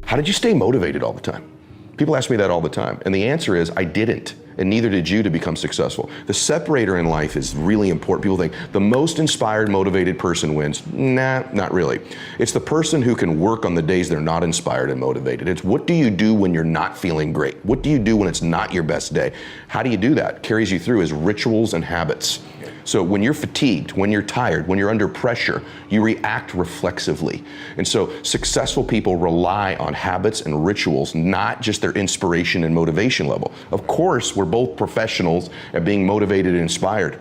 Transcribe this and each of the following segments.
How did you stay motivated all the time? People ask me that all the time. And the answer is, I didn't. And neither did you to become successful. The separator in life is really important. People think the most inspired, motivated person wins. Nah, not really. It's the person who can work on the days they're not inspired and motivated. It's what do you do when you're not feeling great? What do you do when it's not your best day? How do you do that? Carries you through is rituals and habits. So when you're fatigued, when you're tired, when you're under pressure, you react reflexively. And so successful people rely on habits and rituals, not just their inspiration and motivation level. Of course, we're both professionals at being motivated and inspired,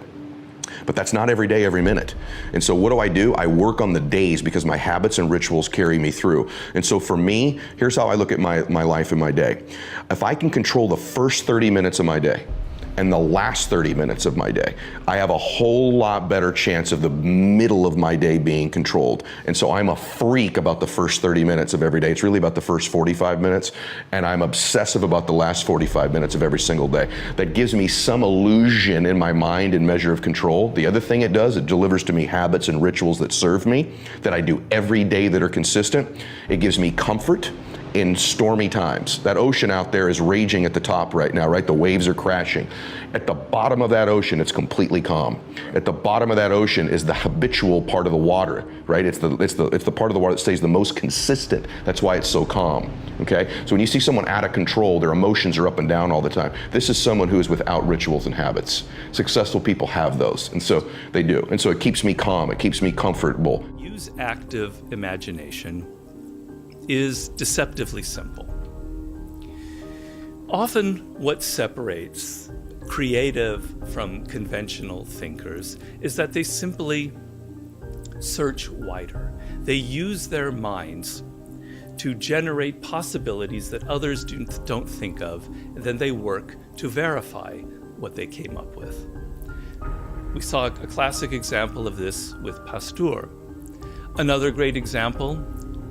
but that's not every day, every minute. And so what do? I work on the days because my habits and rituals carry me through. And so for me, here's how I look at my life and my day. If I can control the first 30 minutes of my day, and the last 30 minutes of my day, I have a whole lot better chance of the middle of my day being controlled. And so I'm a freak about the first 30 minutes of every day. It's really about the first 45 minutes, and I'm obsessive about the last 45 minutes of every single day. That gives me some illusion in my mind and measure of control. The other thing it does, it delivers to me habits and rituals that serve me, that I do every day that are consistent. It gives me comfort in stormy times. That ocean out there is raging at the top right now, right? The waves are crashing. At the bottom of that ocean, it's completely calm. At the bottom of that ocean is the habitual part of the water, right? It's the part of the water that stays the most consistent. That's why it's so calm, okay? So when you see someone out of control, their emotions are up and down all the time. This is someone who is without rituals and habits. Successful people have those, and so they do. And so it keeps me calm, it keeps me comfortable. Use active imagination is deceptively simple. Often what separates creative from conventional thinkers is that they simply search wider. They use their minds to generate possibilities that others don't think of, and then they work to verify what they came up with. We saw a classic example of this with Pasteur. Another great example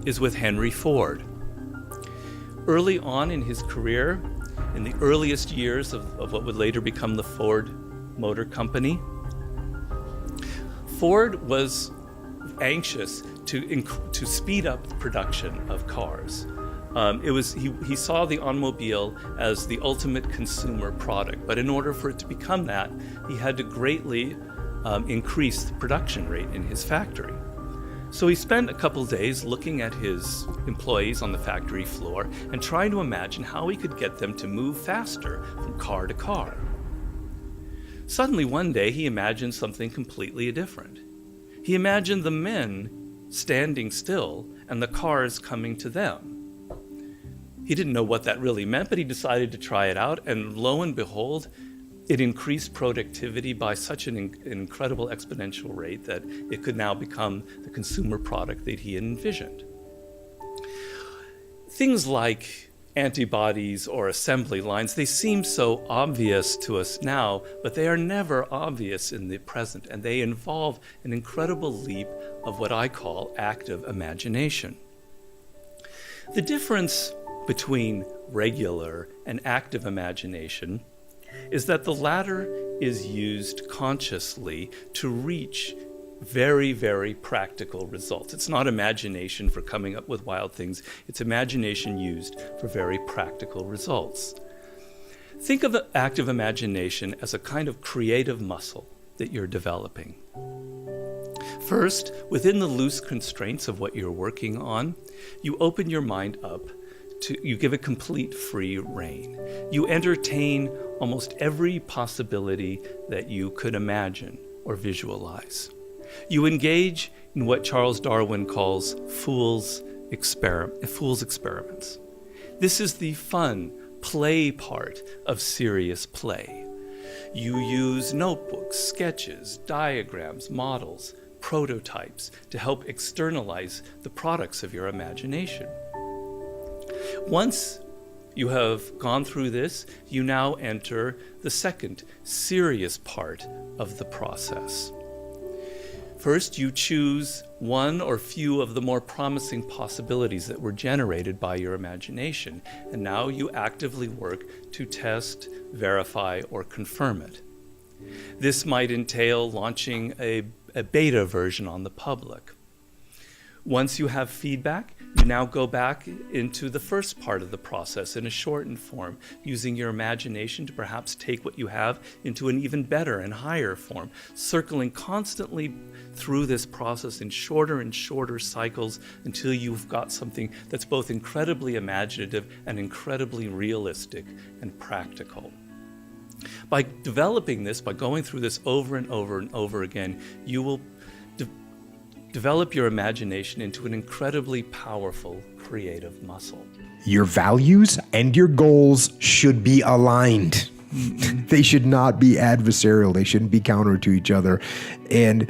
is with Henry Ford. Early on in his career, in the earliest years of what would later become the Ford Motor Company, Ford was anxious to speed up the production of cars. He saw the automobile as the ultimate consumer product, but in order for it to become that, he had to greatly increase the production rate in his factory. So he spent a couple days looking at his employees on the factory floor and trying to imagine how he could get them to move faster from car to car. Suddenly one day he imagined something completely different. He imagined the men standing still and the cars coming to them. He didn't know what that really meant, but he decided to try it out, and lo and behold, it increased productivity by such an incredible exponential rate that it could now become the consumer product that he had envisioned. Things like antibodies or assembly lines, they seem so obvious to us now, but they are never obvious in the present, and they involve an incredible leap of what I call active imagination. The difference between regular and active imagination is that the latter is used consciously to reach very, very practical results. It's not imagination for coming up with wild things. It's imagination used for very practical results. Think of active imagination as a kind of creative muscle that you're developing. First, within the loose constraints of what you're working on, you open your mind up. You give it complete free rein. You entertain almost every possibility that you could imagine or visualize. You engage in what Charles Darwin calls fool's experiments. This is the fun, play part of serious play. You use notebooks, sketches, diagrams, models, prototypes to help externalize the products of your imagination. Once you have gone through this, you now enter the second serious part of the process. First, you choose one or few of the more promising possibilities that were generated by your imagination, and now you actively work to test, verify, or confirm it. This might entail launching a beta version on the public. Once you have feedback, you now go back into the first part of the process in a shortened form, using your imagination to perhaps take what you have into an even better and higher form, circling constantly through this process in shorter and shorter cycles until you've got something that's both incredibly imaginative and incredibly realistic and practical. By developing this, by going through this over and over and over again, you will develop your imagination into an incredibly powerful creative muscle. Your values and your goals should be aligned. They should not be adversarial. They shouldn't be counter to each other. And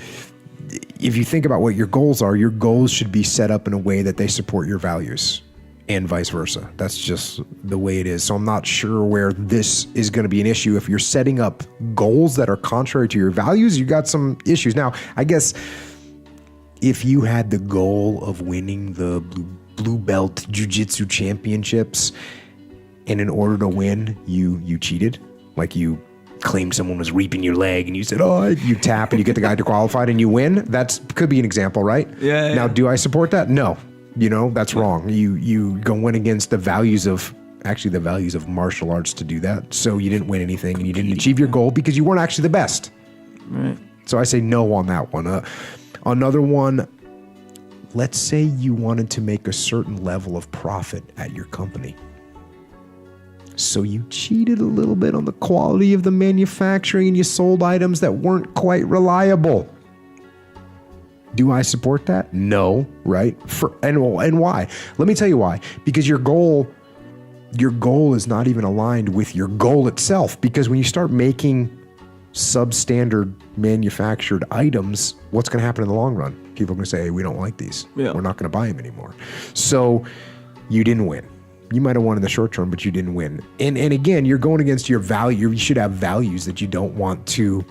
if you think about what your goals are, your goals should be set up in a way that they support your values, and vice versa. That's just the way it is. So I'm not sure where this is going to be an issue. If you're setting up goals that are contrary to your values, you got some issues. Now, I guess if you had the goal of winning the blue belt jiu-jitsu championships, and in order to win, you cheated, like you claimed someone was reaping your leg and you said, oh, you tap and you get the guy to qualified and you win. That could be an example, right? Yeah. Now, do I support that? No. That's wrong. You go win against the values of martial arts to do that. So you didn't win anything and you didn't achieve your goal because you weren't actually the best. Right. So I say no on that one. Another one, let's say you wanted to make a certain level of profit at your company. So you cheated a little bit on the quality of the manufacturing and you sold items that weren't quite reliable. Do I support that? No, right? And why? Let me tell you why. Because your goal is not even aligned with your goal itself. Because when you start making substandard manufactured items, what's going to happen in the long run? People are going to say, hey, we don't like these. Yeah. We're not going to buy them anymore. So you didn't win. You might have won in the short term, but you didn't win. And again, you're going against your value. You should have values that you don't want to,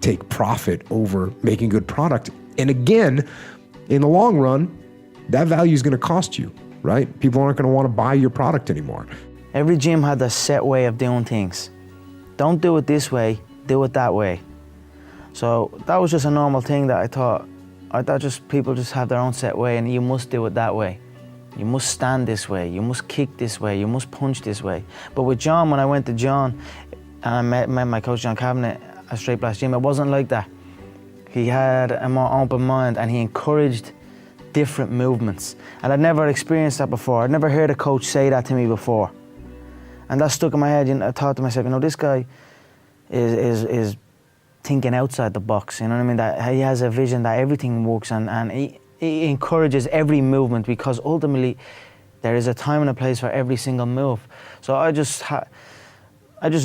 take profit over making good product. And again, in the long run, that value is going to cost you, right? People aren't going to want to buy your product anymore. Every gym had a set way of doing things. Don't do it this way, do it that way. So that was just a normal thing that I thought just people just have their own set way and you must do it that way. You must stand this way, you must kick this way, you must punch this way. But with John, when I went to John and I met my coach, John Cabinet, at Straight Blast Gym, it wasn't like that. He had a more open mind and he encouraged different movements. And I'd never experienced that before. I'd never heard a coach say that to me before. And that stuck in my head. I thought to myself, this guy is thinking outside the box. You know what I mean? That he has a vision that everything works and he encourages every movement because ultimately there is a time and a place for every single move. So I just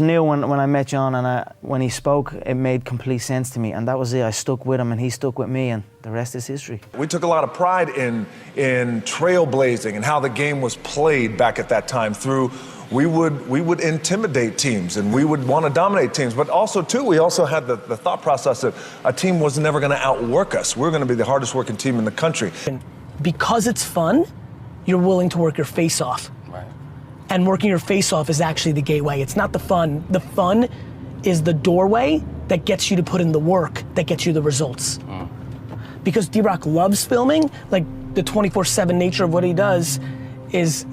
knew when I met John and when he spoke, it made complete sense to me. And that was it. I stuck with him and he stuck with me and the rest is history. We took a lot of pride in trailblazing and how the game was played back at that time through we would intimidate teams and we would want to dominate teams. But also, too, we also had the thought process that a team was never going to outwork us. We're going to be the hardest working team in the country. And because it's fun, you're willing to work your face off. Right. And working your face off is actually the gateway. It's not the fun. The fun is the doorway that gets you to put in the work, that gets you the results. Because D-Rock loves filming, like the 24/7 nature of what he does is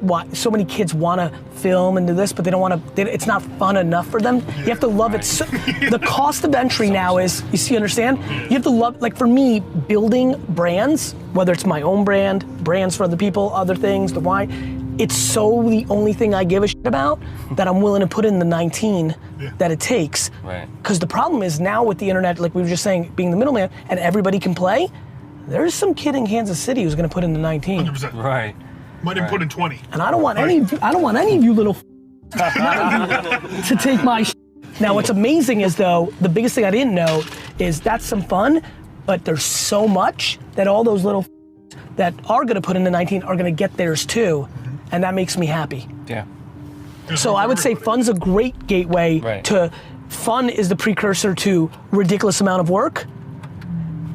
why so many kids want to film and do this, but they don't want to, it's not fun enough for them. You have to love it. So, the cost of entry now is, understand? You have to love, like for me, building brands, whether it's my own brand, brands for other people, other things, the why, it's so the only thing I give a shit about that I'm willing to put in the 19 that it takes. Right. Because the problem is now with the internet, like we were just saying, being the middleman, and everybody can play, there's some kid in Kansas City who's gonna put in the 19. 100%. Right. Might even put in 20. And I don't want any of you little to take my Now what's amazing is though, the biggest thing I didn't know is that's some fun, but there's so much that all those little that are gonna put in the 19 are gonna get theirs too. And that makes me happy. Yeah. So I would say fun's a great gateway to, fun is the precursor to ridiculous amount of work,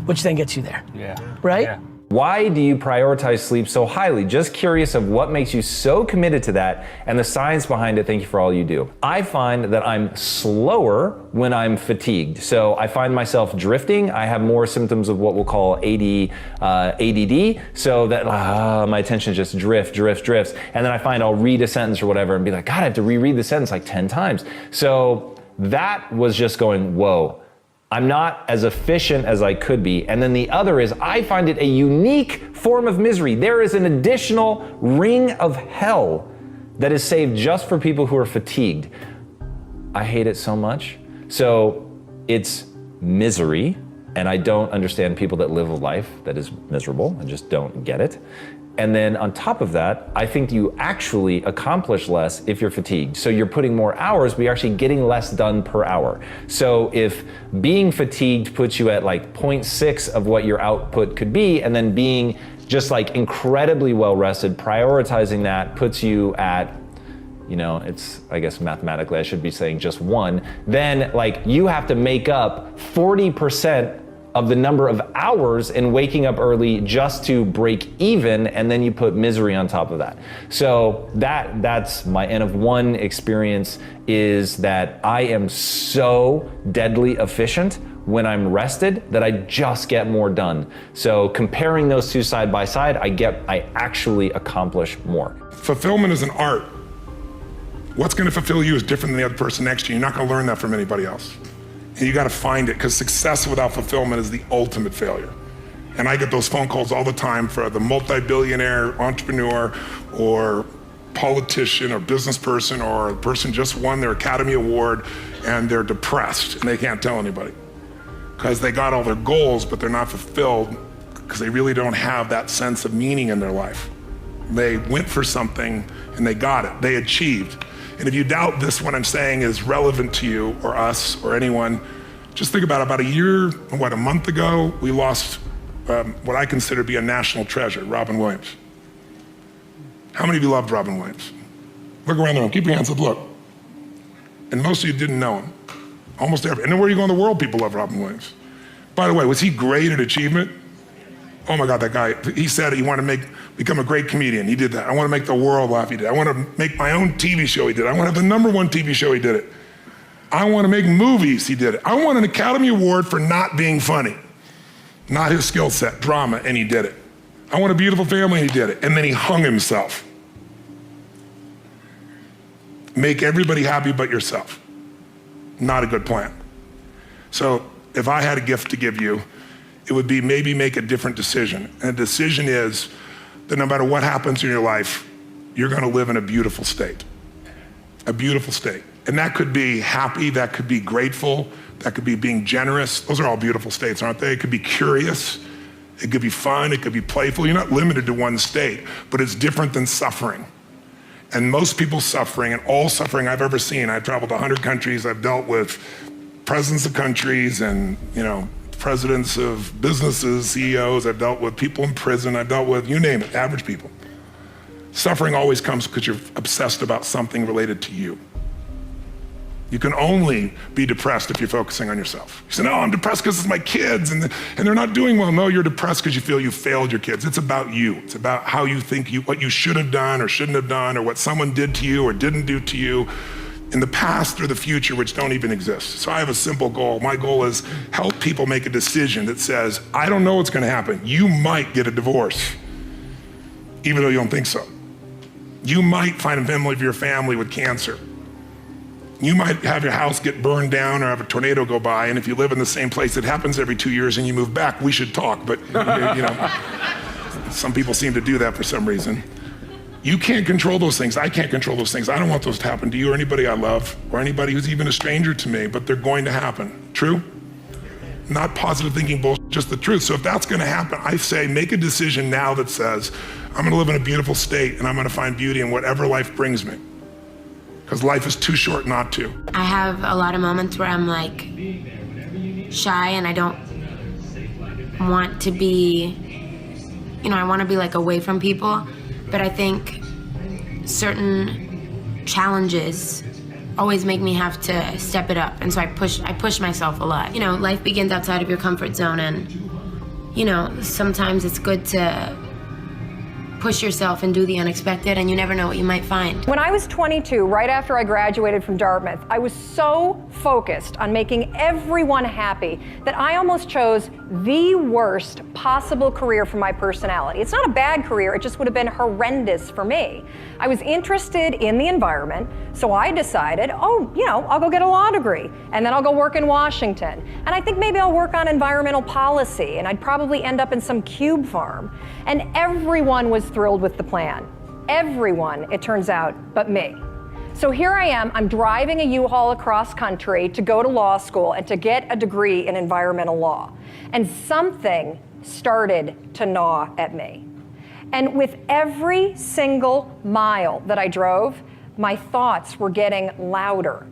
which then gets you there. Yeah. Right? Yeah. Why do you prioritize sleep so highly? Just curious of what makes you so committed to that and the science behind it. Thank you for all you do. I find that I'm slower when I'm fatigued. So I find myself drifting. I have more symptoms of what we'll call ADD. So that my attention just drifts. And then I find I'll read a sentence or whatever and be like, God, I have to reread the sentence like 10 times. So that was just going, whoa. I'm not as efficient as I could be. And then the other is I find it a unique form of misery. There is an additional ring of hell that is saved just for people who are fatigued. I hate it so much. So it's misery, and I don't understand people that live a life that is miserable. I just don't get it. And then on top of that, I think you actually accomplish less if you're fatigued. So you're putting more hours, but you're actually getting less done per hour. So if being fatigued puts you at like 0.6 of what your output could be, and then being just like incredibly well rested, prioritizing that puts you at, it's, I guess mathematically I should be saying just 1, then like you have to make up 40% of the number of hours in waking up early just to break even, and then you put misery on top of that. So that's my N of 1 experience, is that I am so deadly efficient when I'm rested that I just get more done. So comparing those two side by side, I actually accomplish more. Fulfillment is an art. What's gonna fulfill you is different than the other person next to you. You're not gonna learn that from anybody else. And you gotta find it, because success without fulfillment is the ultimate failure. And I get those phone calls all the time for the multi-billionaire entrepreneur or politician or business person, or a person just won their Academy Award and they're depressed and they can't tell anybody. Because they got all their goals, but they're not fulfilled because they really don't have that sense of meaning in their life. They went for something and they got it, they achieved. And if you doubt this, what I'm saying is relevant to you or us or anyone, just think about a month ago, we lost what I consider to be a national treasure, Robin Williams. How many of you loved Robin Williams? Look around the room, keep your hands up, look. And most of you didn't know him. Almost every, and anywhere you go in the world, people love Robin Williams. By the way, was he great at achievement? Oh my God, that guy, he said he wanted to become a great comedian. He did that. I want to make the world laugh. He did. I want to make my own TV show. He did. I want to have the #1 TV show. He did it. I want to make movies. He did it. I want an Academy Award for not being funny. Not his skill set, drama, and he did it. I want a beautiful family, and he did it. And then he hung himself. Make everybody happy but yourself. Not a good plan. So if I had a gift to give you, it would be maybe make a different decision. And the decision is that no matter what happens in your life, you're gonna live in a beautiful state. A beautiful state. And that could be happy, that could be grateful, that could be being generous. Those are all beautiful states, aren't they? It could be curious, it could be fun, it could be playful. You're not limited to one state, but it's different than suffering. And most people's suffering, and all suffering I've ever seen, I've traveled to 100 countries, I've dealt with presidents of countries and presidents of businesses, CEOs, I've dealt with people in prison, I've dealt with, you name it, average people. Suffering always comes because you're obsessed about something related to you. You can only be depressed if you're focusing on yourself. You say, no, I'm depressed because it's my kids and they're not doing well. No, you're depressed because you feel you failed your kids. It's about you. It's about how you think what you should have done or shouldn't have done, or what someone did to you or didn't do to you in the past or the future, which don't even exist. So I have a simple goal. My goal is help people make a decision that says, I don't know what's gonna happen. You might get a divorce, even though you don't think so. You might find a member of your family with cancer. You might have your house get burned down or have a tornado go by, and if you live in the same place, it happens every 2 years and you move back, we should talk, but some people seem to do that for some reason. You can't control those things. I can't control those things. I don't want those to happen to you or anybody I love or anybody who's even a stranger to me, but they're going to happen. True? Not positive thinking bullshit, just the truth. So if that's gonna happen, I say make a decision now that says, I'm gonna live in a beautiful state and I'm gonna find beauty in whatever life brings me. Because life is too short not to. I have a lot of moments where I'm like shy and I don't want to be, I want to be like away from people, but I think certain challenges always make me have to step it up, and so I push myself a lot. Life begins outside of your comfort zone, and you know, sometimes it's good to push yourself and do the unexpected, and you never know what you might find. When I was 22, right after I graduated from Dartmouth, I was so focused on making everyone happy that I almost chose the worst possible career for my personality. It's not a bad career, it just would have been horrendous for me. I was interested in the environment, so I decided, oh, you know, I'll go get a law degree, and then I'll go work in Washington. And I think maybe I'll work on environmental policy, and I'd probably end up in some cube farm. And everyone was thrilled with the plan. Everyone, it turns out, but me. So here I am, I'm driving a U-Haul across country to go to law school and to get a degree in environmental law. And something started to gnaw at me. And with every single mile that I drove, my thoughts were getting louder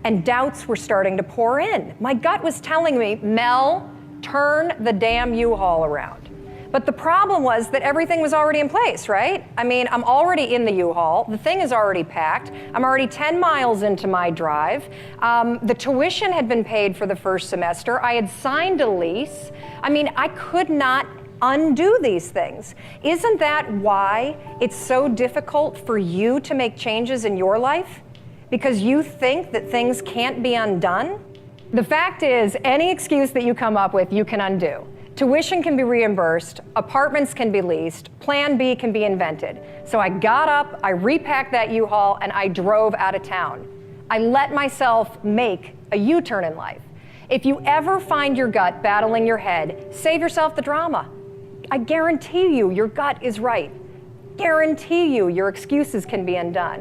and doubts were starting to pour in. My gut was telling me, Mel, turn the damn U-Haul around. But the problem was that everything was already in place, right? I mean, I'm already in the U-Haul. The thing is already packed. I'm already 10 miles into my drive. The tuition had been paid for the first semester. I had signed a lease. I mean, I could not undo these things. Isn't that why it's so difficult for you to make changes in your life? Because you think that things can't be undone? The fact is, any excuse that you come up with, you can undo. Tuition can be reimbursed, apartments can be leased, Plan B can be invented. So I got up, I repacked that U-Haul, and I drove out of town. I let myself make a U-turn in life. If you ever find your gut battling your head, save yourself the drama. I guarantee you your gut is right. Guarantee you your excuses can be undone.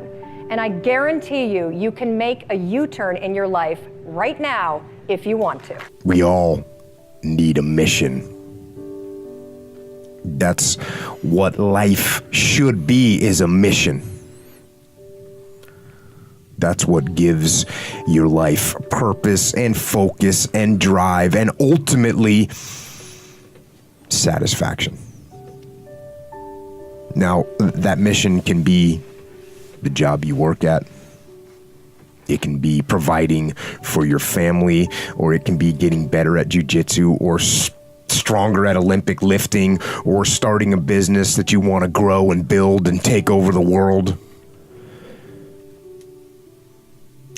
And I guarantee you you can make a U-turn in your life right now if you want to. We all need a mission. That's what life should be, is a mission. That's what gives your life purpose and focus and drive and ultimately satisfaction. Now, that mission can be the job you work at. It can be providing for your family, or it can be getting better at jiu-jitsu, or stronger at Olympic lifting, or starting a business that you want to grow and build and take over the world.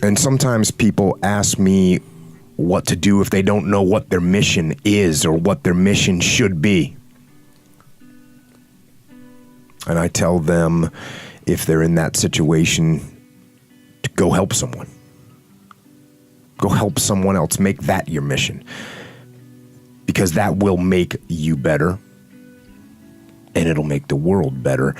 And sometimes people ask me what to do if they don't know what their mission is or what their mission should be. And I tell them, if they're in that situation, to go help someone. Go help someone else. Make that your mission. Because that will make you better. And it'll make the world better.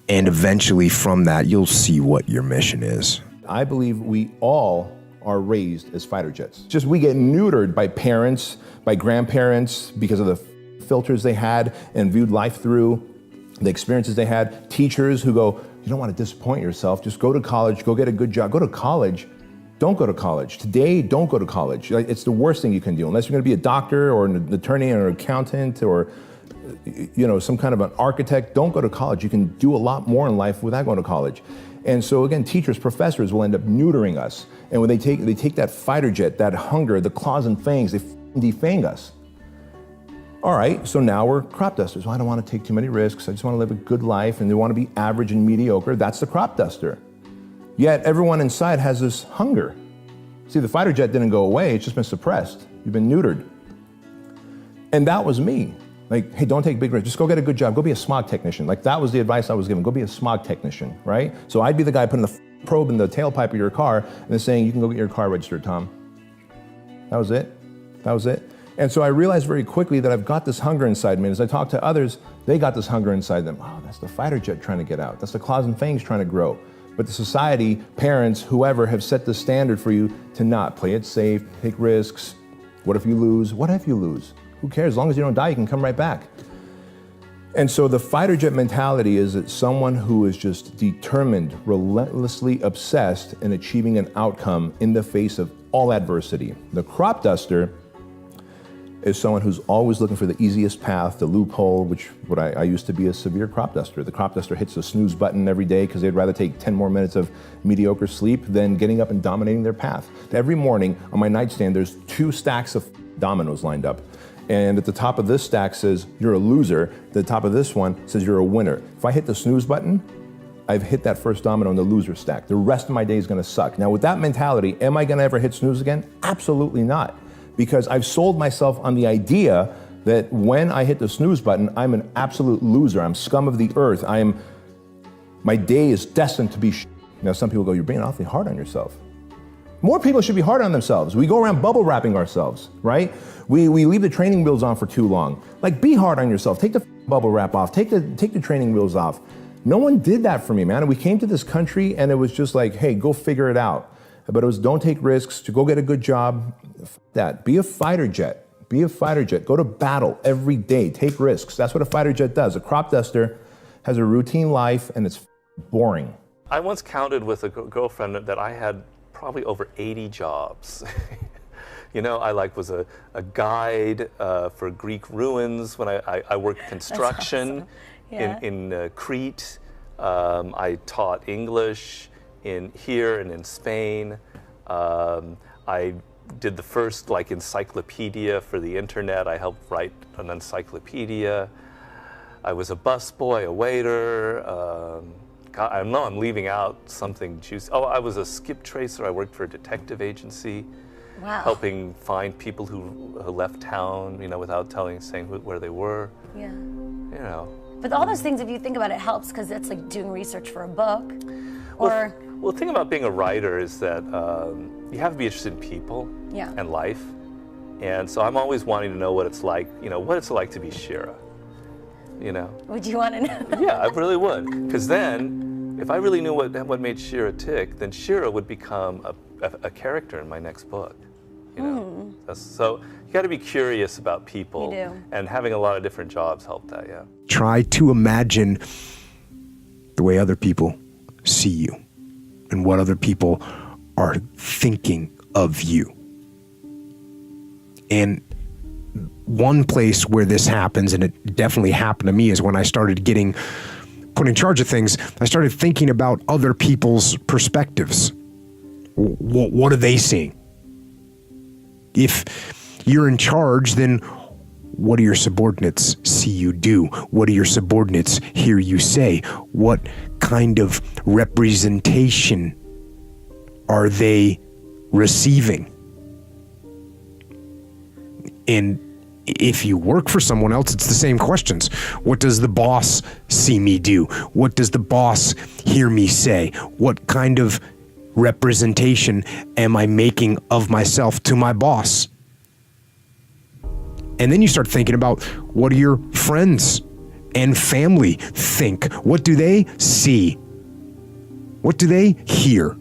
And eventually from that, you'll see what your mission is. I believe we all are raised as fighter jets. Just we get neutered by parents, by grandparents, because of the filters they had and viewed life through, the experiences they had. Teachers who go, you don't want to disappoint yourself. Just go to college, go get a good job. Go to college. Don't go to college. Today, don't go to college. It's the worst thing you can do. Unless you're going to be a doctor or an attorney or an accountant or some kind of an architect, don't go to college. You can do a lot more in life without going to college. And so again, teachers, professors will end up neutering us. And when they take that fighter jet, that hunger, the claws and fangs, they defang us. All right, so now we're crop dusters. Well, I don't want to take too many risks. I just want to live a good life, and they want to be average and mediocre. That's the crop duster. Yet everyone inside has this hunger. See, the fighter jet didn't go away. It's just been suppressed. You've been neutered. And that was me. Like, hey, don't take big risks. Just go get a good job. Go be a smog technician. Like, that was the advice I was given. Go be a smog technician, right? So I'd be the guy putting the probe in the tailpipe of your car and then saying, you can go get your car registered, Tom. That was it. That was it. And so I realized very quickly that I've got this hunger inside me. And as I talk to others, they got this hunger inside them. Oh, that's the fighter jet trying to get out. That's the claws and fangs trying to grow. But the society, parents, whoever, have set the standard for you to not play it safe, take risks. What if you lose? What if you lose? Who cares? As long as you don't die, you can come right back. And so the fighter jet mentality is that someone who is just determined, relentlessly obsessed in achieving an outcome in the face of all adversity. The crop duster is someone who's always looking for the easiest path, the loophole, I used to be a severe crop duster. The crop duster hits the snooze button every day because they'd rather take 10 more minutes of mediocre sleep than getting up and dominating their path. Every morning on my nightstand, there's 2 stacks of dominoes lined up. and at the top of this stack says you're a loser. The top of this one says you're a winner. If I hit the snooze button, I've hit that first domino in the loser stack. The rest of my day is gonna suck. Now with that mentality, am I gonna ever hit snooze again? Absolutely not. Because I've sold myself on the idea that when I hit the snooze button, I'm an absolute loser. I'm scum of the earth. My day is destined to be Now some people go, you're being awfully hard on yourself. More people should be hard on themselves. We go around bubble wrapping ourselves, right? We leave the training wheels on for too long. Like, be hard on yourself. Take the bubble wrap off. Take the training wheels off. No one did that for me, man. And we came to this country and it was just like, hey, go figure it out. But it was don't take risks, to go get a good job. That. Be a fighter jet. Be a fighter jet. Go to battle every day. Take risks. That's what a fighter jet does. A crop duster has a routine life and it's boring. I once counted with a girlfriend that I had probably over 80 jobs. You know, I was a guide for Greek ruins when I worked construction. Awesome. In Crete. I taught English here and in Spain. I did the first encyclopedia for the internet. I helped write an encyclopedia. I was a busboy, a waiter. God, I know I'm leaving out something juicy. Oh, I was a skip tracer. I worked for a detective agency. Wow. Helping find people who left town, without saying where they were. Yeah. But all those things, if you think about it, helps because it's like doing research for a book. Well, the thing about being a writer is that you have to be interested in people and life. And so I'm always wanting to know what it's like, what it's like to be Shira. Would you want to know? Yeah, I really would. Because then, if I really knew what made Shira tick, then Shira would become a character in my next book. So you got to be curious about people. You do. And having a lot of different jobs helped that, yeah. Try to imagine the way other people see you and what other people are thinking of you. And one place where this happens, and it definitely happened to me, is when I started getting put in charge of things, I started thinking about other people's perspectives. What are they seeing? If you're in charge, then what do your subordinates see you do? What do your subordinates hear you say? What kind of representation are they receiving? And if you work for someone else, it's the same questions. What does the boss see me do? What does the boss hear me say? What kind of representation am I making of myself to my boss? And then you start thinking about, what do your friends and family think? What do they see? What do they hear?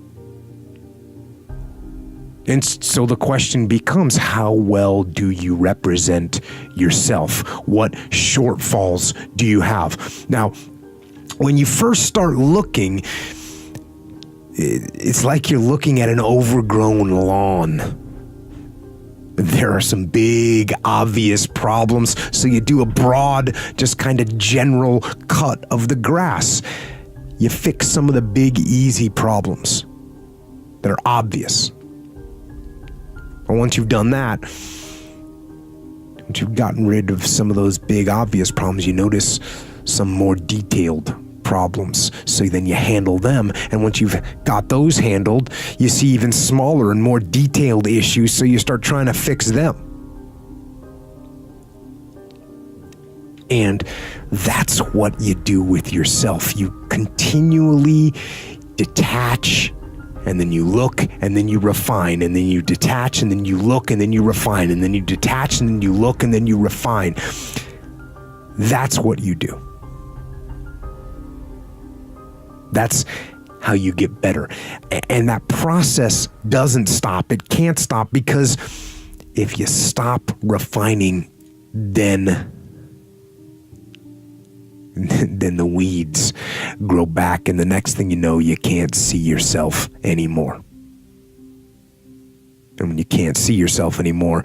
And so the question becomes, how well do you represent yourself? What shortfalls do you have? Now, when you first start looking, it's like you're looking at an overgrown lawn. There are some big, obvious problems, so you do a broad, just kind of general cut of the grass. You fix some of the big, easy problems that are obvious. And once you've done that, once you've gotten rid of some of those big, obvious problems, you notice some more detailed problems. So then you handle them. And once you've got those handled, you see even smaller and more detailed issues. So you start trying to fix them. And that's what you do with yourself. You continually detach, and then you look, and then you refine, and then you detach, and then you look, and then you refine, and then you detach, and then you look, and then you refine. That's what you do. That's how you get better. And that process doesn't stop. It can't stop, because if you stop refining, then the weeds grow back, and the next thing you know, you can't see yourself anymore. And when you can't see yourself anymore,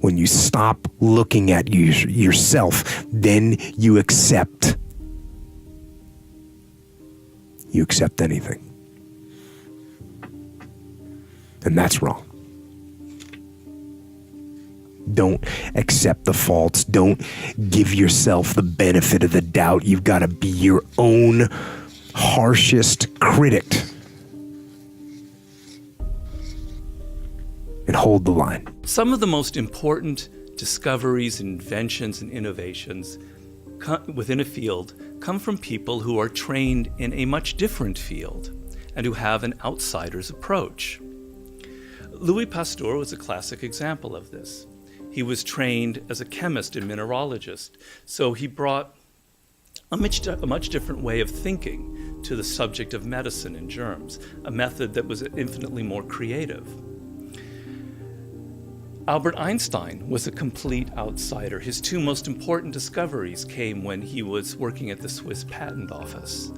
when you stop looking at yourself, then you accept anything. And that's wrong. Don't accept the faults. Don't give yourself the benefit of the doubt. You've got to be your own harshest critic and hold the line. Some of the most important discoveries, inventions, and innovations within a field come from people who are trained in a much different field and who have an outsider's approach. Louis Pasteur was a classic example of this. He was trained as a chemist and mineralogist, so he brought a much different way of thinking to the subject of medicine and germs, a method that was infinitely more creative. Albert Einstein was a complete outsider. His two most important discoveries came when he was working at the Swiss Patent Office.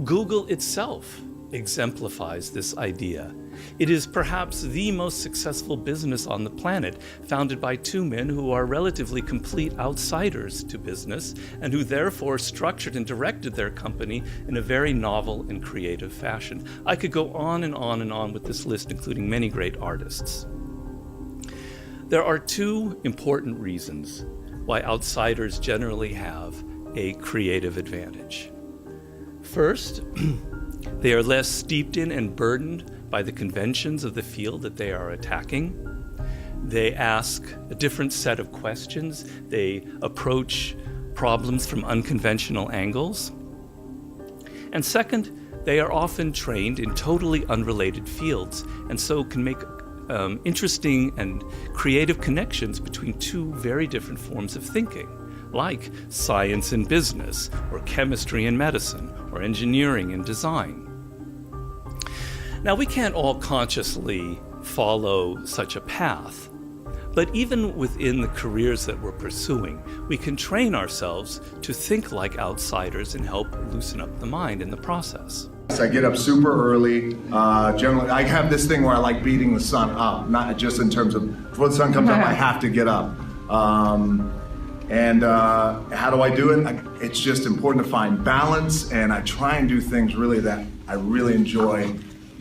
Google itself exemplifies this idea. It is perhaps the most successful business on the planet, founded by two men who are relatively complete outsiders to business and who therefore structured and directed their company in a very novel and creative fashion. I could go on and on and on with this list, including many great artists. There are two important reasons why outsiders generally have a creative advantage. First, they are less steeped in and burdened by the conventions of the field that they are attacking. They ask a different set of questions. They approach problems from unconventional angles. And second, they are often trained in totally unrelated fields and so can make interesting and creative connections between two very different forms of thinking, like science and business, or chemistry and medicine, or engineering and design. Now, we can't all consciously follow such a path, but even within the careers that we're pursuing, we can train ourselves to think like outsiders and help loosen up the mind in the process. I get up super early. Generally, I have this thing where I like beating the sun up, not just in terms of before the sun comes up, I have to get up. And how do I do it? It's just important to find balance, and I try and do things really that I really enjoy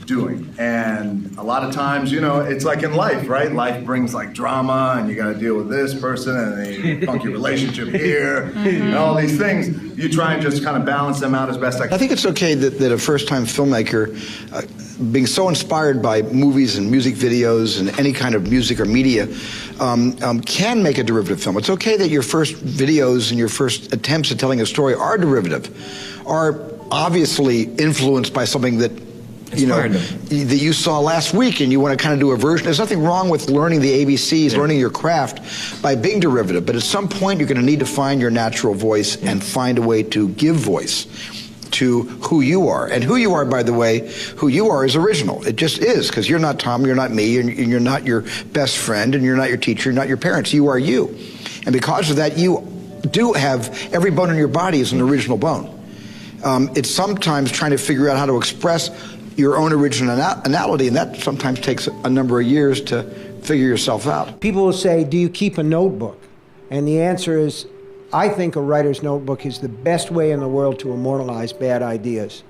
doing. And a lot of times, you know, it's like in life, right? Life brings like drama, and you got to deal with this person and a funky relationship here, and all these things. You try and just kind of balance them out as best I can. I think it's okay that a first-time filmmaker, being so inspired by movies and music videos and any kind of music or media, can make a derivative film. It's okay that your first videos and your first attempts at telling a story are derivative, are obviously influenced by something that that you saw last week and you want to kind of do a version. There's nothing wrong with learning the ABCs, learning your craft by being derivative, but at some point you're going to need to find your natural voice and find a way to give voice to who you are. And who you are, by the way, who you are is original. It just is, because you're not Tom, you're not me, and you're not your best friend, and you're not your teacher, you're not your parents. You are you. And because of that, you do have every bone in your body is an original bone. It's sometimes trying to figure out how to express your own originality, and that sometimes takes a number of years to figure yourself out. People will say, do you keep a notebook? And the answer is, I think a writer's notebook is the best way in the world to immortalize bad ideas.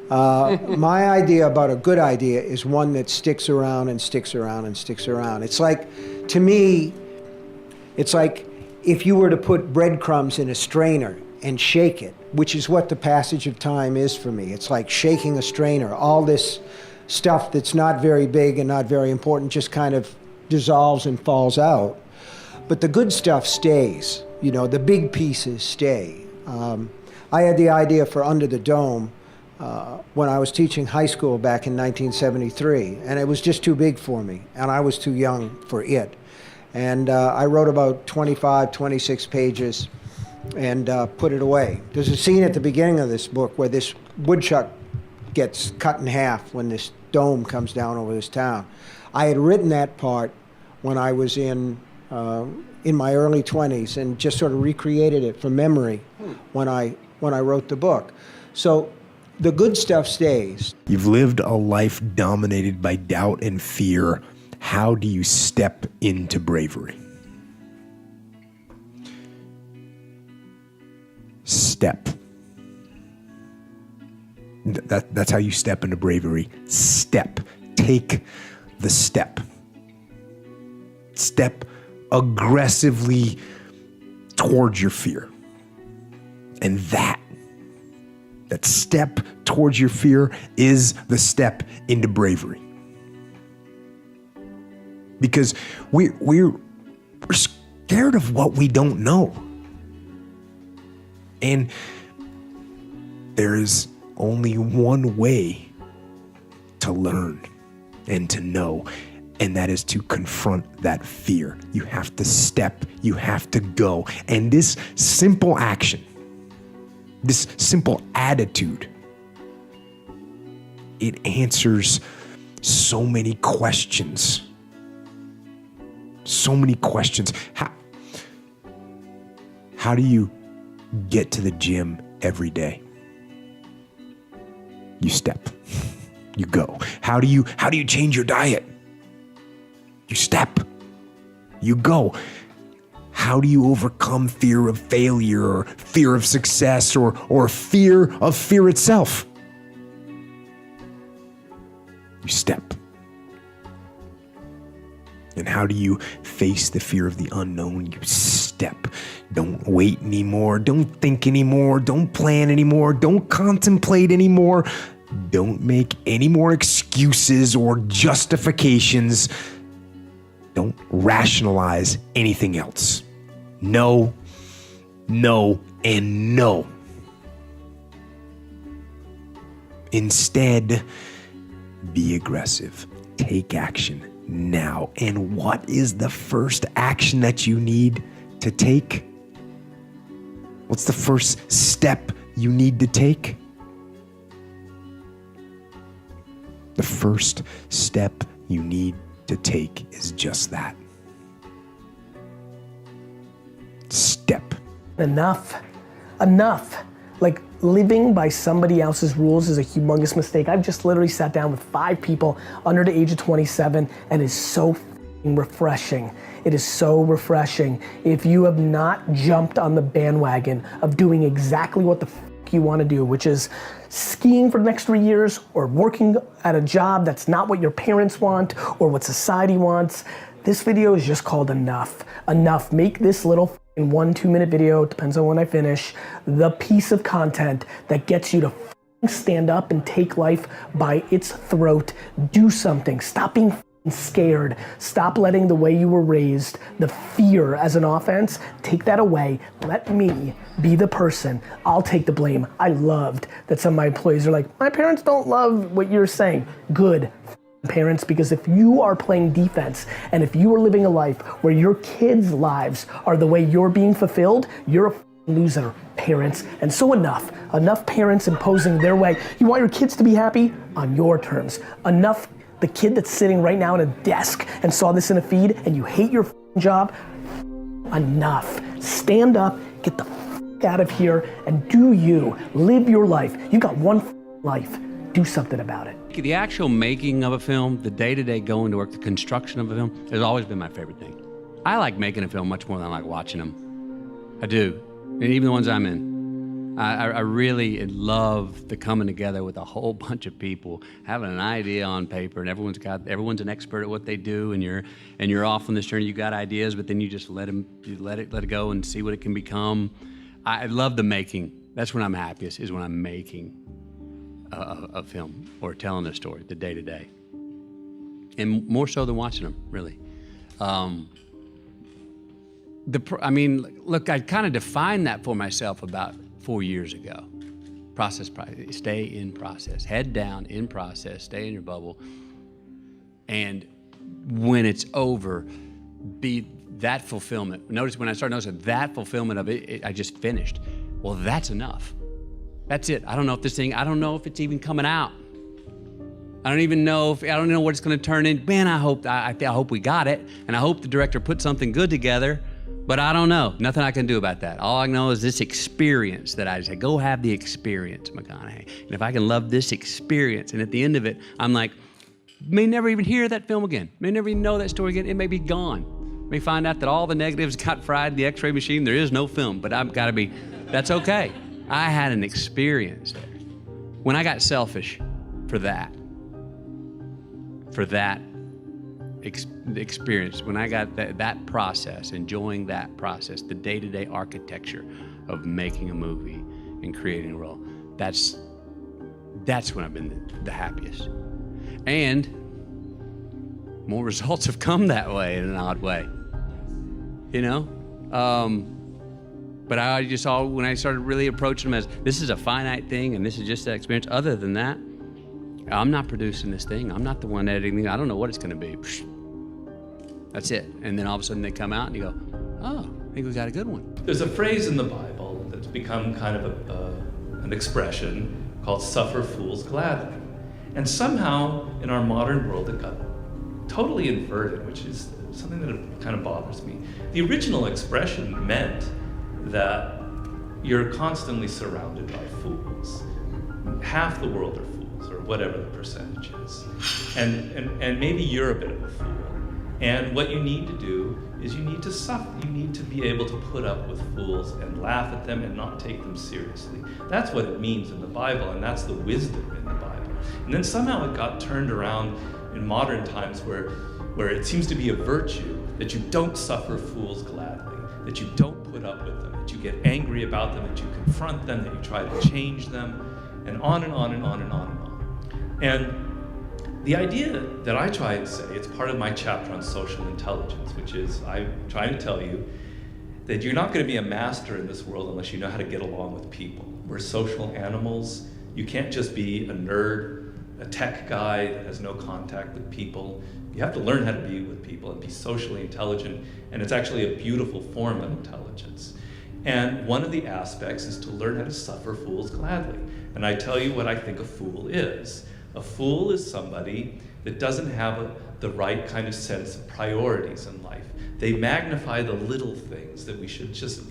My idea about a good idea is one that sticks around and sticks around and sticks around. It's like, to me, it's like if you were to put breadcrumbs in a strainer and shake it, which is what the passage of time is for me. It's like shaking a strainer. All this stuff that's not very big and not very important just kind of dissolves and falls out. But the good stuff stays. You know, the big pieces stay. I had the idea for Under the Dome when I was teaching high school back in 1973, and it was just too big for me, and I was too young for it. And I wrote about 25, 26 pages and put it away. There's a scene at the beginning of this book where this woodchuck gets cut in half when this dome comes down over this town. I had written that part when I was in my early 20s and just sort of recreated it from memory when I wrote the book. So the good stuff stays. You've lived a life dominated by doubt and fear. How do you step into bravery? Step. That's how you step into bravery. Step. Take the step. Step aggressively towards your fear. And that step towards your fear is the step into bravery. Because we're scared of what we don't know. And there is only one way to learn and to know, and that is to confront that fear. You have to step, you have to go. And this simple action, this simple attitude, it answers so many questions. So many questions. How do you get to the gym every day? You step. You go. How do you change your diet? You step. You go. How do you overcome fear of failure or fear of success or fear of fear itself? You step. And how do you face the fear of the unknown? You step. Don't wait anymore. Don't think anymore. Don't plan anymore. Don't contemplate anymore. Don't make any more excuses or justifications. Don't rationalize anything else. No, no, and no. Instead, be aggressive. Take action now. And what is the first action that you need to take? What's the first step you need to take? The first step you need to take is just that. Step. Enough. Like, living by somebody else's rules is a humongous mistake. I've just literally sat down with 5 people under the age of 27, and it's so refreshing. It is so refreshing. If you have not jumped on the bandwagon of doing exactly what the you want to do, which is skiing for the next 3 years or working at a job that's not what your parents want or what society wants, this video is just called Enough. Enough. Make this little 1-2 minute video, depends on when I finish, the piece of content that gets you to stand up and take life by its throat. Do something. Stop being scared. Stop letting the way you were raised, the fear as an offense, take that away. Let me be the person. I'll take the blame. I loved that some of my employees are like, my parents don't love what you're saying. Good. Parents, because if you are playing defense and if you are living a life where your kids' lives are the way you're being fulfilled, you're a loser, parents. And so enough parents imposing their way. You want your kids to be happy on your terms. Enough the kid that's sitting right now at a desk and saw this in a feed and you hate your job. Enough. Stand up, get the out of here and do you. Live your life. You got one life. Do something about it. The actual making of a film, the day-to-day going to work, the construction of a film, has always been my favorite thing. I like making a film much more than I like watching them. I do, and even the ones I'm in. I really love the coming together with a whole bunch of people, having an idea on paper, and everyone's an expert at what they do, and you're off on this journey. You got ideas, but then you just let it go and see what it can become. I love the making. That's when I'm happiest, is when I'm making a film or telling a story, the day-to-day. And more so than watching them, really. Look, I kind of defined that for myself about 4 years ago. Process, stay in process. Head down, in process, stay in your bubble. And when it's over, be that fulfillment. Notice when I started noticing that fulfillment of it, I just finished. Well, that's enough. That's it. I don't know if it's even coming out. I don't know what it's going to turn in. Man, I hope we got it, and I hope the director put something good together, but I don't know. Nothing I can do about that. All I know is this experience that I say, go have the experience, McConaughey. And if I can love this experience, and at the end of it, I'm like, may never even hear that film again. May never even know that story again. It may be gone. May find out that all the negatives got fried in the X-ray machine. There is no film, but that's okay. I had an experience there. When I got selfish for that, experience, when I got that process, enjoying that process, the day-to-day architecture of making a movie and creating a role, that's when I've been the happiest. And more results have come that way in an odd way, you know? But I just saw, when I started really approaching them as, this is a finite thing and this is just that experience. Other than that, I'm not producing this thing. I'm not the one editing it. I don't know what it's gonna be. That's it. And then all of a sudden they come out and you go, oh, I think we got a good one. There's a phrase in the Bible that's become kind of an expression called "suffer fools gladly." And somehow in our modern world it got totally inverted, which is something that kind of bothers me. The original expression meant that you're constantly surrounded by fools. Half the world are fools, or whatever the percentage is. And maybe you're a bit of a fool. And what you need to do is you need to suffer. You need to be able to put up with fools and laugh at them and not take them seriously. That's what it means in the Bible, and that's the wisdom in the Bible. And then somehow it got turned around in modern times where it seems to be a virtue that you don't suffer fools gladly, that you don't put up with them, that you get angry about them, that you confront them, that you try to change them, and on and on and on and on and on. And the idea that I try and say, it's part of my chapter on social intelligence, which is I'm trying to tell you that you're not going to be a master in this world unless you know how to get along with people. We're social animals. You can't just be a nerd, a tech guy that has no contact with people. You have to learn how to be with people and be socially intelligent, and it's actually a beautiful form of intelligence. And one of the aspects is to learn how to suffer fools gladly. And I tell you what I think a fool is. A fool is somebody that doesn't have the right kind of sense of priorities in life. They magnify the little things that we should just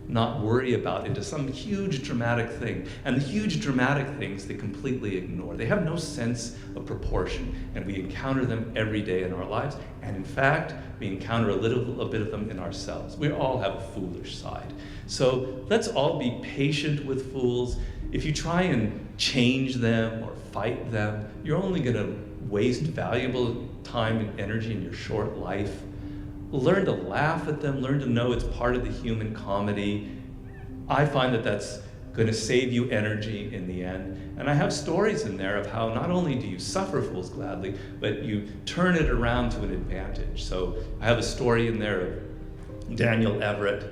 not worry about into some huge dramatic thing. And the huge dramatic things they completely ignore. They have no sense of proportion, and we encounter them every day in our lives. And in fact, we encounter a bit of them in ourselves. We all have a foolish side. So let's all be patient with fools. If you try and change them or fight them, you're only going to waste valuable time and energy in your short life. Learn to laugh at them, learn to know it's part of the human comedy. I find that that's going to save you energy in the end. And I have stories in there of how not only do you suffer fools gladly, but you turn it around to an advantage. So I have a story in there of Daniel Everett,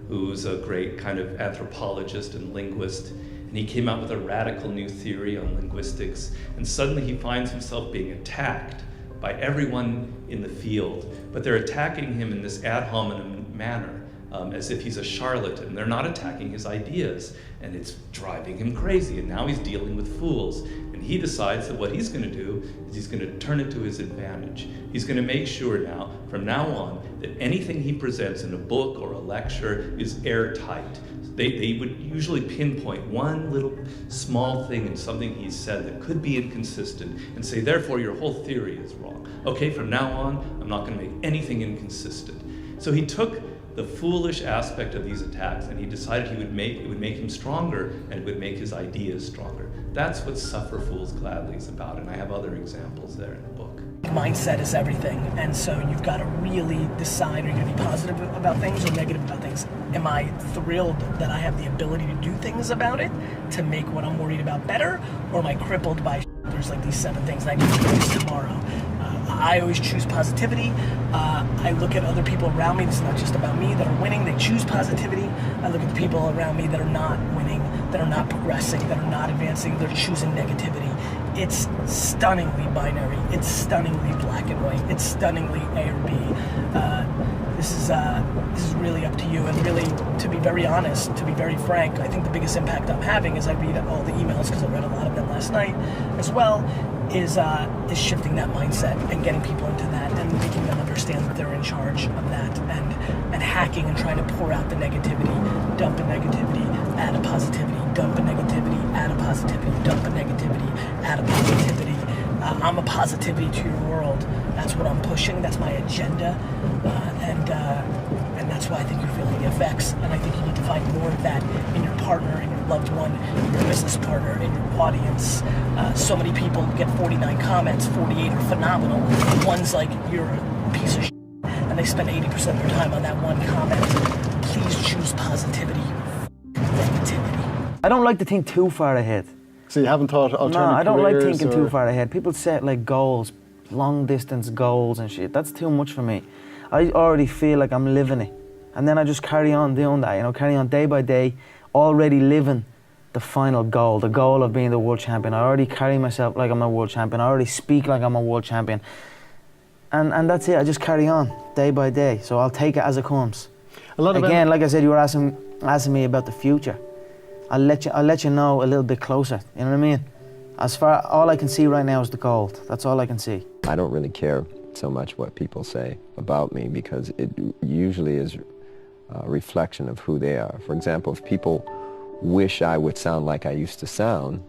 who's a great kind of anthropologist and linguist. And he came out with a radical new theory on linguistics. And suddenly he finds himself being attacked by everyone in the field, but they're attacking him in this ad hominem manner, as if he's a charlatan. They're not attacking his ideas, and it's driving him crazy, and now he's dealing with fools. And he decides that what he's gonna do is he's gonna turn it to his advantage. He's gonna make sure now, from now on, that anything he presents in a book or a lecture is airtight. They would usually pinpoint one little small thing in something he said that could be inconsistent and say, therefore, your whole theory is wrong. Okay, from now on, I'm not going to make anything inconsistent. So he took the foolish aspect of these attacks and he decided it would make him stronger and it would make his ideas stronger. That's what Suffer Fools Gladly is about, and I have other examples there in the book. Mindset is everything, and so you've got to really decide, are you going to be positive about things or negative about things? Am I thrilled that I have the ability to do things about it to make what I'm worried about better, or am I crippled by there's like these 7 things that I need to do this tomorrow? I always choose positivity. I look at other people around me. It's not just about me that are winning. They choose positivity. I look at the people around me that are not winning, that are not progressing, that are not advancing. They're choosing negativity. It's stunningly binary. It's stunningly black and white. It's stunningly A or B. This is really up to you. And really, to be very honest, to be very frank, I think the biggest impact I'm having as I read all the emails, because I read a lot of them last night as well, is shifting that mindset and getting people into that and making them understand that they're in charge of that, and hacking and trying to pour out the negativity, dump a negativity, add a positivity, dump a negativity, add a positivity, dump a negativity, add a positivity. I'm a positivity to your world. That's what I'm pushing. That's my agenda, and that's why I think you're feeling the effects. And I think you need to find more of that in your partner, in your loved one, in your business partner, in your audience. So many people get 49 comments, 48 are phenomenal. One's like, you're piece of shit, and they spend 80% of their time on that one comment. Please choose positivity, negativity. I don't like to think too far ahead. So you haven't thought alternative No, I don't like careers thinking or... too far ahead. People set like goals, long distance goals and shit. That's too much for me. I already feel like I'm living it. And then I just carry on doing that, you know, carry on day by day, already living the final goal, the goal of being the world champion. I already carry myself like I'm a world champion. I already speak like I'm a world champion. And that's it, I just carry on day by day. So I'll take it as it comes. Again, like I said, you were asking me about the future. I'll let you know a little bit closer, you know what I mean? As far, all I can see right now is the gold. That's all I can see. I don't really care so much what people say about me because it usually is a reflection of who they are. For example, if people wish I would sound like I used to sound,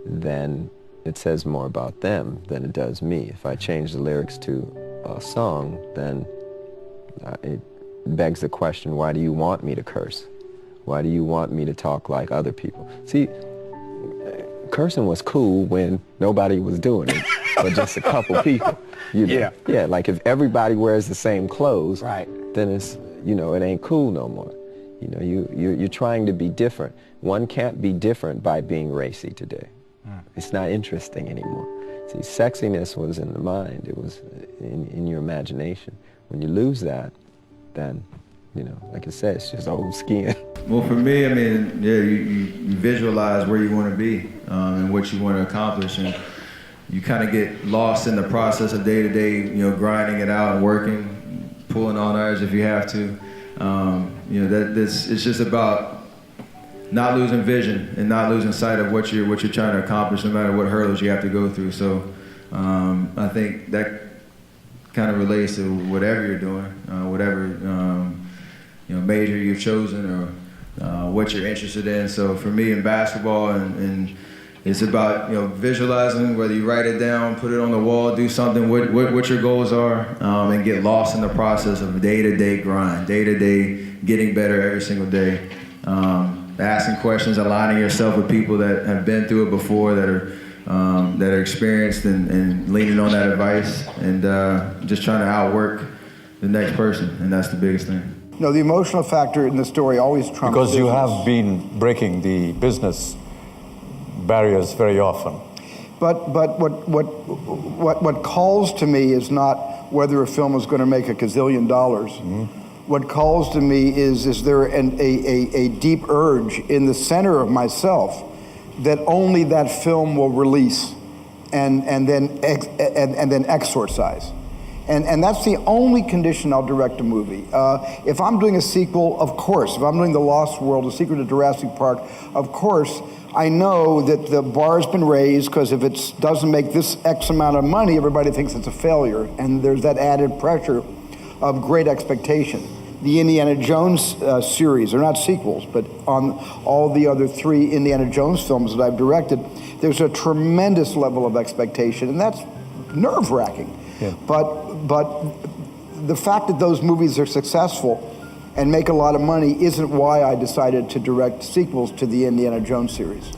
then it says more about them than it does me. If I change the lyrics to a song, then it begs the question, why do you want me to curse? Why do you want me to talk like other people? See, cursing was cool when nobody was doing it, but just a couple people. You know? Yeah, like if everybody wears the same clothes, then it's, you know, it ain't cool no more. You know, you're trying to be different. One can't be different by being racy today. It's not interesting anymore. See, sexiness was in the mind. It was in your imagination. When you lose that, then, you know, like I said, it's just old skin. Well, for me, I mean, yeah, you visualize where you want to be and what you want to accomplish, and you kind of get lost in the process of day-to-day, you know, grinding it out and working, pulling on ours if you have to. You know, it's just about not losing vision and not losing sight of what you're trying to accomplish, no matter what hurdles you have to go through. So I think that kind of relates to whatever you're doing, whatever you know, major you've chosen or what you're interested in. So for me in basketball, and it's about, you know, visualizing, whether you write it down, put it on the wall, do something, what your goals are, and get lost in the process of day-to-day grind, day-to-day getting better every single day. Asking questions, aligning yourself with people that have been through it before, that are experienced, and leaning on that advice, and just trying to outwork the next person, and that's the biggest thing. No, the emotional factor in the story always trumps because you business. have been breaking the business barriers very often. But what calls to me is not whether a film is going to make $1 gazillion. What calls to me is there a deep urge in the center of myself that only that film will release and then exorcise. And that's the only condition I'll direct a movie. If I'm doing a sequel, of course. If I'm doing The Lost World, The Secret of Jurassic Park, of course, I know that the bar's been raised, because if it doesn't make this X amount of money, everybody thinks it's a failure. And there's that added pressure of great expectation. The Indiana Jones series, they're not sequels, but on all the other 3 Indiana Jones films that I've directed, there's a tremendous level of expectation, and that's nerve-wracking. Yeah. But the fact that those movies are successful and make a lot of money isn't why I decided to direct sequels to the Indiana Jones series.